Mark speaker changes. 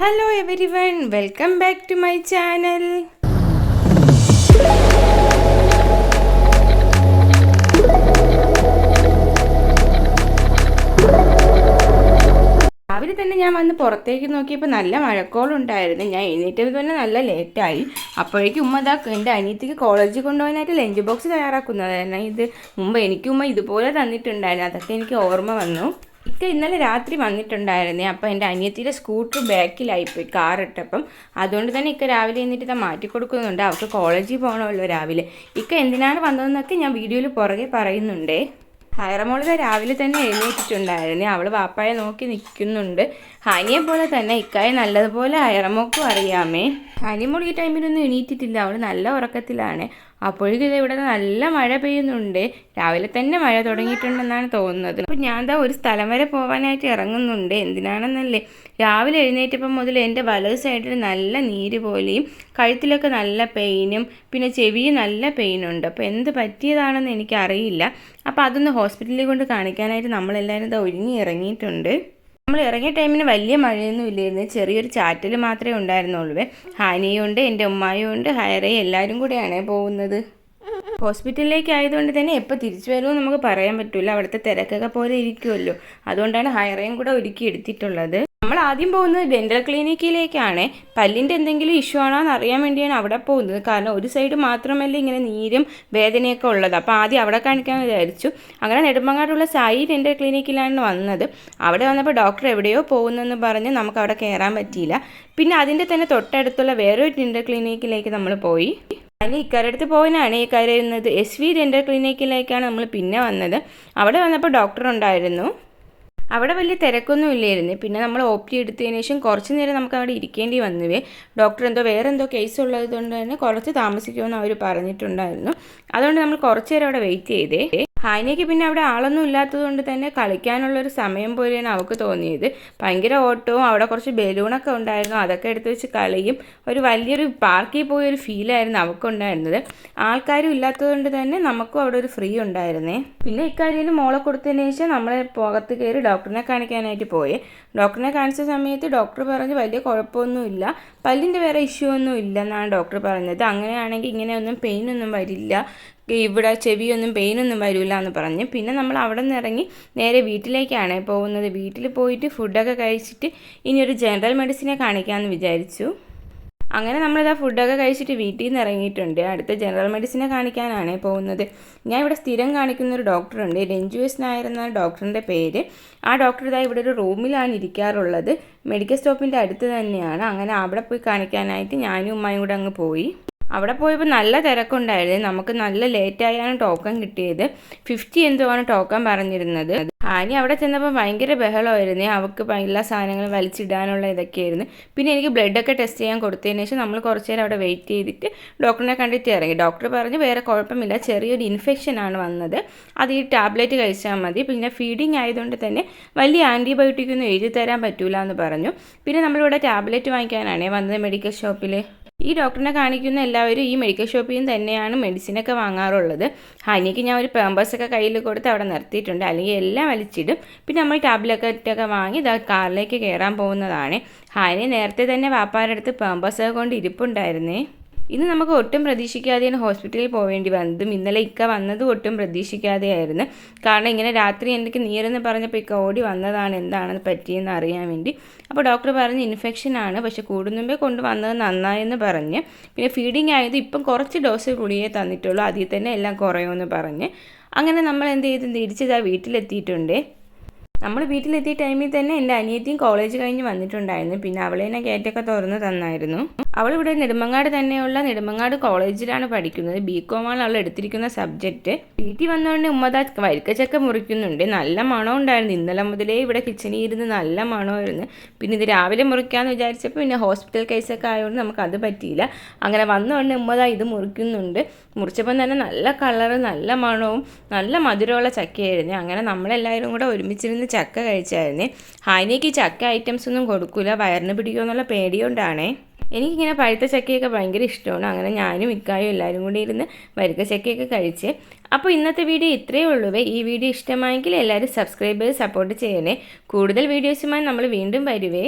Speaker 1: Hello everyone, welcome back to my channel. രാവിലെ തന്നെ ഞാൻ വന്ന് പുറത്തേക്ക് നോക്കിയപ്പോൾ നല്ല മഴക്കോളുണ്ടായിരുന്നു. ഞാൻ എഴുന്നേറ്റത് തന്നെ നല്ല ലേറ്റായി. അപ്പോഴേക്കും ഉമ്മ എൻ്റെ അനിയത്തിക്ക് കോളേജിൽ കൊണ്ടുപോകാനായിട്ട് ലഞ്ച് ബോക്സ് തയ്യാറാക്കുന്നതായിരുന്നു. ഇത് മുമ്പ് എനിക്കുമ്മ ഇതുപോലെ തന്നിട്ടുണ്ടായിരുന്നു. അതൊക്കെ എനിക്ക് ഓർമ്മ വന്നു. ഇന്നലെ രാത്രി വന്നിട്ടുണ്ടായിരുന്നേ. അപ്പോൾ എൻ്റെ അനിയത്തിയുടെ സ്കൂട്ടർ ബാക്കിലായിപ്പോയി കാറിട്ടപ്പം. അതുകൊണ്ട് തന്നെ രാവിലെ എന്നിട്ട് ഇത് മാറ്റി കൊടുക്കുന്നുണ്ട്. അവൾക്ക് കോളേജിൽ പോകണമല്ലോ രാവിലെ. എന്തിനാണ് വന്നതെന്നൊക്കെ ഞാൻ വീഡിയോയിൽ പുറകെ പറയുന്നുണ്ടേ. ഹൈറമോള് രാവിലെ തന്നെ എഴുന്നേറ്റിട്ടുണ്ടായിരുന്നേ. അവൾ വാപ്പായെ നോക്കി നിൽക്കുന്നുണ്ട്. ഹനിയെ പോലെ തന്നെ ഇക്കായെ നല്ലതുപോലെ ഹൈറമോക്കും അറിയാമേ. ഹനിമോൾ ഈ ടൈമിലൊന്നും എണീറ്റിട്ടില്ല. അവൾ നല്ല ഉറക്കത്തിലാണ്. അപ്പോഴേക്കും ഇവിടെ നല്ല മഴ പെയ്യുന്നുണ്ട്. രാവിലെ തന്നെ മഴ തുടങ്ങിയിട്ടുണ്ടെന്നാണ് തോന്നുന്നത്. അപ്പോൾ ഞാൻ ഒരു സ്ഥലം വരെ പോകാനായിട്ട് ഇറങ്ങുന്നുണ്ട്. എന്തിനാണെന്നല്ലേ, രാവിലെ എഴുന്നേറ്റപ്പം മുതൽ എൻ്റെ വലത് സൈഡിൽ നല്ല നീര് പോലെയും കഴുത്തിലൊക്കെ നല്ല പെയിനും പിന്നെ ചെവിയും നല്ല പെയിനുണ്ട്. അപ്പോൾ എന്ത് പറ്റിയതാണെന്ന് എനിക്കറിയില്ല. അപ്പോൾ അതൊന്ന് ഹോസ്പിറ്റലിൽ കൊണ്ട് കാണിക്കാനായിട്ട് നമ്മളെല്ലാവരും ഒരുങ്ങി ഇറങ്ങിയിട്ടുണ്ട്. നമ്മൾ ഇറങ്ങിയ ടൈമിന് വലിയ മഴയൊന്നും ഇല്ലായിരുന്നു. ചെറിയൊരു ചാറ്റൽ മാത്രമേ ഉണ്ടായിരുന്നുള്ളൂ. ഹാനിയും ഉണ്ട്, എൻ്റെ ഉമ്മായും ഉണ്ട്, ഹയറയും എല്ലാവരും കൂടെയാണ് പോകുന്നത്. ഹോസ്പിറ്റലിലേക്ക് ആയതുകൊണ്ട് തന്നെ എപ്പോൾ തിരിച്ചു വരുമെന്ന് നമുക്ക് പറയാൻ പറ്റില്ല. അവിടുത്തെ തിരക്കൊക്കെ പോലെ ഇരിക്കുമല്ലോ. അതുകൊണ്ടാണ് ഹയറയും കൂടെ ഒരുക്കി എടുത്തിട്ടുള്ളത്. നമ്മൾ ആദ്യം പോകുന്നത് ഡെൻ്റൽ ക്ലിനിക്കിലേക്കാണ്. പല്ലിൻ്റെ എന്തെങ്കിലും ഇഷ്യൂ ആണോ എന്ന് അറിയാൻ വേണ്ടിയാണ് അവിടെ പോകുന്നത്. കാരണം ഒരു സൈഡ് മാത്രമല്ല ഇങ്ങനെ നീരും വേദനയൊക്കെ ഉള്ളത്. അപ്പോൾ ആദ്യം അവിടെ കാണിക്കാൻ വിചാരിച്ചു. അങ്ങനെ നെടുമങ്ങാടുള്ള സായി ഡെൻ്റൽ ക്ലിനിക്കിലാണ് വന്നത്. അവിടെ വന്നപ്പോൾ ഡോക്ടർ എവിടെയോ പോകുന്നെന്ന് പറഞ്ഞ് നമുക്ക് അവിടെ കയറാൻ പറ്റിയില്ല. പിന്നെ അതിൻ്റെ തന്നെ തൊട്ടടുത്തുള്ള വേറൊരു ഡെൻ്റൽ ക്ലിനിക്കിലേക്ക് നമ്മൾ പോയി. അതിന് ഇക്കാരടുത്ത് പോകാനാണ് ഈ കയറുന്നത്. SV ഡെൻ്റൽ ക്ലിനിക്കിലേക്കാണ് നമ്മൾ പിന്നെ വന്നത്. അവിടെ വന്നപ്പോൾ ഡോക്ടർ ഉണ്ടായിരുന്നു. അവിടെ വലിയ തിരക്കൊന്നും ഇല്ലായിരുന്നു. പിന്നെ നമ്മൾ OP എടുത്തതിന് ശേഷം കുറച്ച് നേരം നമുക്ക് അവിടെ ഇരിക്കേണ്ടി വന്നുവേ. ഡോക്ടർ വേറെ എന്തോ കേസ് ഉള്ളത് കൊണ്ട് തന്നെ കുറച്ച് താമസിക്കുമെന്ന് അവർ പറഞ്ഞിട്ടുണ്ടായിരുന്നു. അതുകൊണ്ട് നമ്മൾ കുറച്ച് നേരം അവിടെ വെയിറ്റ് ചെയ്തേ. ഹാനിയയ്ക്ക് പിന്നെ അവിടെ ആളൊന്നും ഇല്ലാത്തത് കൊണ്ട് തന്നെ കളിക്കാനുള്ളൊരു സമയം പോലെയാണ് അവൾക്ക് തോന്നിയത്. ഭയങ്കര ഓട്ടവും അവിടെ കുറച്ച് ബലൂണൊക്കെ ഉണ്ടായിരുന്നു. അതൊക്കെ എടുത്ത് വെച്ച് കളിയും വലിയൊരു പാർക്കിൽ പോയൊരു ഫീലായിരുന്നു അവൾക്കുണ്ടായിരുന്നത്. ആൾക്കാരും ഇല്ലാത്തത് കൊണ്ട് തന്നെ നമുക്കും അവിടെ ഒരു ഫ്രീ ഉണ്ടായിരുന്നേ. പിന്നെ ഇക്കാര്യം മോളെ കൊടുത്തതിന് ശേഷം നമ്മളെ പുറത്ത് കയറി ഡോക്ടറിനെ കാണിക്കാനായിട്ട് പോയി. ഡോക്ടറിനെ കാണിച്ച സമയത്ത് ഡോക്ടർ പറഞ്ഞ് വലിയ കുഴപ്പമൊന്നുമില്ല, പല്ലിൻ്റെ വേറെ ഇഷ്യൂ ഒന്നും ഇല്ലെന്നാണ് ഡോക്ടർ പറഞ്ഞത്. അങ്ങനെയാണെങ്കിൽ ഇങ്ങനെയൊന്നും പെയിനൊന്നും വരില്ല, ഇവിടെ ചെവിയൊന്നും പെയിനൊന്നും വരില്ല എന്ന് പറഞ്ഞ്. പിന്നെ നമ്മൾ അവിടെ നിന്ന് ഇറങ്ങി നേരെ വീട്ടിലേക്കാണ് പോകുന്നത്. വീട്ടിൽ പോയിട്ട് ഫുഡൊക്കെ കഴിച്ചിട്ട് ഇനി ഒരു ജനറൽ മെഡിസിനെ കാണിക്കാമെന്ന് വിചാരിച്ചു. അങ്ങനെ ഫുഡൊക്കെ കഴിച്ചിട്ട് വീട്ടിൽ നിന്ന് ഇറങ്ങിയിട്ടുണ്ട്. അടുത്ത ജനറൽ മെഡിസിനെ കാണിക്കാനാണ് പോകുന്നത്. ഞാൻ ഇവിടെ സ്ഥിരം കാണിക്കുന്നൊരു ഡോക്ടറുണ്ട്, രഞ്ജു എസ് നായർ എന്നാണ് ഡോക്ടറിൻ്റെ പേര്. ആ ഡോക്ടർ ഇവിടെ ഒരു റൂമിലാണ് ഇരിക്കാറുള്ളത്. മെഡിക്കൽ സ്റ്റോപ്പിൻ്റെ അടുത്ത് തന്നെയാണ്. അങ്ങനെ അവിടെ പോയി കാണിക്കാനായിട്ട് ഞാനും ഉമ്മയും കൂടെ അങ്ങ് പോയി. അവിടെ പോയപ്പോൾ നല്ല തിരക്കുണ്ടായിരുന്നു. നമുക്ക് നല്ല ലേറ്റായാണ് ടോക്കൺ കിട്ടിയത്. 50 എന്തോ ആണ് ടോക്കൺ പറഞ്ഞിരുന്നത്. ഹാനി അവിടെ ചെന്നപ്പോൾ ഭയങ്കര ബഹളമായിരുന്നു. അവൾക്ക് എല്ലാ സാധനങ്ങളും വലിച്ചിടാനുള്ള ഇതൊക്കെയായിരുന്നു. പിന്നെ എനിക്ക് ബ്ലഡൊക്കെ ടെസ്റ്റ് ചെയ്യാൻ കൊടുത്തതിന് ശേഷം നമ്മൾ കുറച്ച് നേരം അവിടെ വെയിറ്റ് ചെയ്തിട്ട് ഡോക്ടറിനെ കണ്ടിട്ട് ഇറങ്ങി. ഡോക്ടർ പറഞ്ഞു വേറെ കുഴപ്പമില്ല, ചെറിയൊരു ഇൻഫെക്ഷനാണ് വന്നത്, അത് ഈ ടാബ്ലറ്റ് കഴിച്ചാൽ മതി. പിന്നെ ഫീഡിങ് ആയതുകൊണ്ട് തന്നെ വലിയ ആൻറ്റിബയോട്ടിക്കൊന്നും എഴുതി തരാൻ പറ്റൂല എന്ന് പറഞ്ഞു. പിന്നെ നമ്മളിവിടെ ടാബ്ലറ്റ് വാങ്ങിക്കാനാണ് വന്നത് മെഡിക്കൽ ഷോപ്പിൽ. ഈ ഡോക്ടറിനെ കാണിക്കുന്ന എല്ലാവരും ഈ മെഡിക്കൽ ഷോപ്പിൽ നിന്ന് തന്നെയാണ് മെഡിസിനൊക്കെ വാങ്ങാറുള്ളത്. ഹാനിക്ക് ഞാൻ ഒരു പേമ്പേഴ്സൊക്കെ കയ്യിൽ കൊടുത്ത് അവിടെ നിർത്തിയിട്ടുണ്ട്, അല്ലെങ്കിൽ എല്ലാം വലിച്ചിടും. പിന്നെ നമ്മൾ ടാബ്ലറ്റൊക്കെ വാങ്ങി കാറിലേക്ക് കയറാൻ പോകുന്നതാണ്. ഹാനി നേരത്തെ തന്നെ വാപ്പാരുടെ അടുത്ത് പേമ്പേഴ്സൊക്കെ കൊണ്ട് ഇരിപ്പുണ്ടായിരുന്നേ. ഇന്ന് നമുക്ക് ഒട്ടും പ്രതീക്ഷിക്കാതെയാണ് ഹോസ്പിറ്റലിൽ പോവേണ്ടി വന്നതും. ഇന്നലെ വന്നതും ഒട്ടും പ്രതീക്ഷിക്കാതെയായിരുന്നു. കാരണം ഇങ്ങനെ രാത്രി എനിക്ക് നീരെന്ന് പറഞ്ഞപ്പോൾ ഓടി വന്നതാണ് എന്താണെന്ന് പറ്റിയെന്ന് അറിയാൻ വേണ്ടി. അപ്പോൾ ഡോക്ടർ പറഞ്ഞ് ഇൻഫെക്ഷൻ ആണ്, പക്ഷെ കൂടുന്നുമ്പേ കൊണ്ടുവന്നത് നന്നായെന്ന് പറഞ്ഞ്. പിന്നെ ഫീഡിങ് ആയത് ഇപ്പം കുറച്ച് ഡോസ് ഗുളികയെ തന്നിട്ടുള്ളൂ, അതിൽ തന്നെ എല്ലാം കുറയുമെന്ന് പറഞ്ഞ്. അങ്ങനെ നമ്മൾ എന്ത് ചെയ്ത് തിരിച്ചതാ വീട്ടിലെത്തിയിട്ടുണ്ട്. നമ്മൾ വീട്ടിലെത്തിയ ടൈമിൽ തന്നെ എൻ്റെ അനിയത്തിയും കോളേജ് കഴിഞ്ഞ് വന്നിട്ടുണ്ടായിരുന്നു. പിന്നെ അവളെ തന്നെ ഗേറ്റൊക്കെ തുറന്ന് തന്നായിരുന്നു. അവളിവിടെ നെടുമങ്ങാട് തന്നെയുള്ള നെടുമങ്ങാട് കോളേജിലാണ് പഠിക്കുന്നത്. BCom ആണ് അവൾ എടുത്തിരിക്കുന്ന സബ്ജക്റ്റ്. വീട്ടിൽ വന്നുകൊണ്ട് ഉമ്മദാ വരിക്കച്ചക്ക മുറിക്കുന്നുണ്ട്. നല്ല മണം ഉണ്ടായിരുന്നു. ഇന്നലെ മുതലേ ഇവിടെ കിച്ചണിൽ ഇരുന്ന് നല്ല മണമായിരുന്നു. പിന്നെ ഇത് രാവിലെ മുറിക്കാമെന്ന് വിചാരിച്ചപ്പോൾ പിന്നെ ഹോസ്പിറ്റൽ കേസൊക്കെ ആയതുകൊണ്ട് നമുക്കത് പറ്റിയില്ല. അങ്ങനെ വന്നുകൊണ്ട് ഉമ്മദാ ഇത് മുറിക്കുന്നുണ്ട്. മുറിച്ചപ്പം തന്നെ നല്ല കളറ്, നല്ല മണവും നല്ല മധുരമുള്ള ചക്കയായിരുന്നു. അങ്ങനെ നമ്മളെല്ലാവരും കൂടെ ഒരുമിച്ചിരുന്ന് ചക്ക കഴിച്ചായിരുന്നേ. ഹാനിക്ക് ചക്ക ഐറ്റംസ് ഒന്നും കൊടുക്കില്ല, വയറിന് പിടിക്കുമെന്നുള്ള പേടിയോണ്ടാണേ. എനിക്കിങ്ങനെ പഴുത്ത ചക്കയൊക്കെ ഭയങ്കര ഇഷ്ടമാണ്. അങ്ങനെ ഞാനും ഇക്കായും എല്ലാവരും കൂടി ഇരുന്ന് വരിക്ക ചക്കയൊക്കെ കഴിച്ച്. അപ്പോൾ ഇന്നത്തെ വീഡിയോ ഇത്രയേ ഉള്ളൂ. ഈ വീഡിയോ ഇഷ്ടമായെങ്കിൽ എല്ലാവരും സബ്സ്ക്രൈബ് ചെയ്ത് സപ്പോർട്ട് ചെയ്യണേ. കൂടുതൽ വീഡിയോസുമായി നമ്മൾ വീണ്ടും വരുവേ.